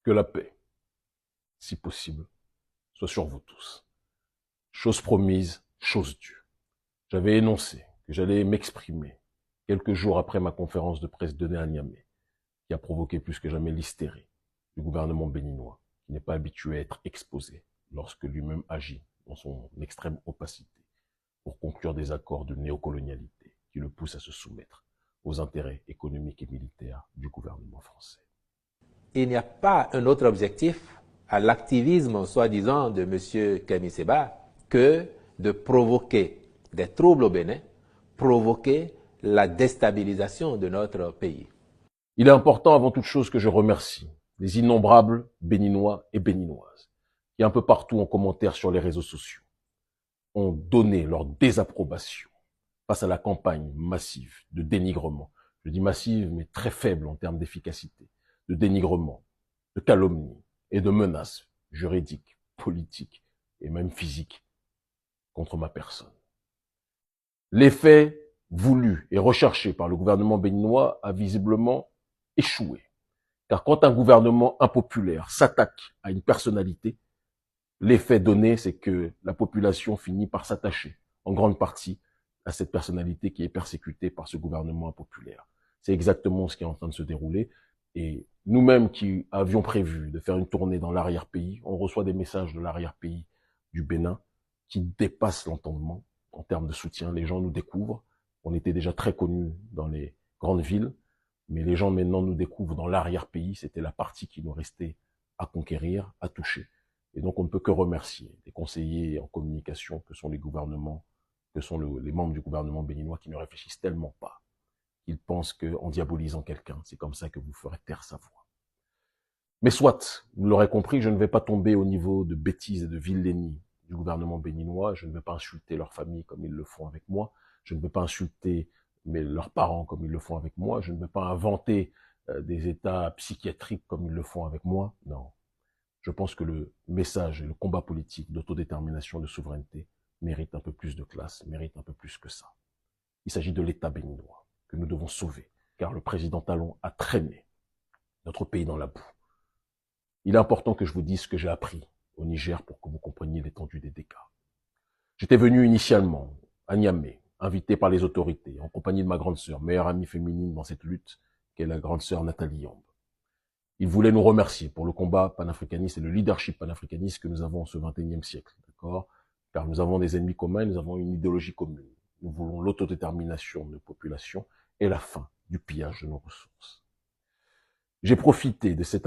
que la paix, si possible, soit sur vous tous. Chose promise, chose due. J'avais énoncé que j'allais m'exprimer quelques jours après ma conférence de presse donnée à Niamey, qui a provoqué plus que jamais l'hystérie du gouvernement béninois, qui n'est pas habitué à être exposé lorsque lui-même agit dans son extrême opacité pour conclure des accords de néocolonialité qui le poussent à se soumettre aux intérêts économiques et militaires du gouvernement français. Il n'y a pas un autre objectif à l'activisme soi-disant de M. Kemi Seba que de provoquer des troubles au Bénin, provoquer la déstabilisation de notre pays. Il est important avant toute chose que je remercie les innombrables Béninois et Béninoises qui un peu partout en commentaire sur les réseaux sociaux ont donné leur désapprobation face à la campagne massive de dénigrement. Je dis massive, mais très faible en termes d'efficacité, de dénigrement, de calomnie et de menaces juridiques, politiques et même physiques contre ma personne. L'effet voulu et recherché par le gouvernement béninois a visiblement échoué. Car quand un gouvernement impopulaire s'attaque à une personnalité, l'effet donné, c'est que la population finit par s'attacher, en grande partie, à cette personnalité qui est persécutée par ce gouvernement impopulaire. C'est exactement ce qui est en train de se dérouler. Et nous-mêmes qui avions prévu de faire une tournée dans l'arrière-pays, on reçoit des messages de l'arrière-pays du Bénin qui dépassent l'entendement en termes de soutien. Les gens nous découvrent. On était déjà très connus dans les grandes villes, mais les gens maintenant nous découvrent dans l'arrière-pays. C'était la partie qui nous restait à conquérir, à toucher. Et donc, on ne peut que remercier les conseillers en communication que sont les gouvernements, que sont les membres du gouvernement béninois qui ne réfléchissent tellement pas. Ils pensent qu'en diabolisant quelqu'un, c'est comme ça que vous ferez taire sa voix. Mais soit, vous l'aurez compris, je ne vais pas tomber au niveau de bêtises et de vilainie du gouvernement béninois. Je ne vais pas insulter leur famille comme ils le font avec moi. Je ne vais pas insulter leurs parents comme ils le font avec moi. Je ne vais pas inventer des états psychiatriques comme ils le font avec moi. Non. Je pense que le message et le combat politique d'autodétermination, de souveraineté mérite un peu plus de classe, mérite un peu plus que ça. Il s'agit de l'État béninois que nous devons sauver, car le président Talon a traîné notre pays dans la boue. Il est important que je vous dise ce que j'ai appris au Niger pour que vous compreniez l'étendue des dégâts. J'étais venu initialement à Niamey, invité par les autorités, en compagnie de ma grande sœur, meilleure amie féminine dans cette lutte, qui est la grande sœur Nathalie Yamb. Il voulait nous remercier pour le combat panafricaniste et le leadership panafricaniste que nous avons en ce XXIe siècle, d'accord? Car nous avons des ennemis communs, nous avons une idéologie commune. Nous voulons l'autodétermination de nos populations et la fin du pillage de nos ressources. J'ai profité de cette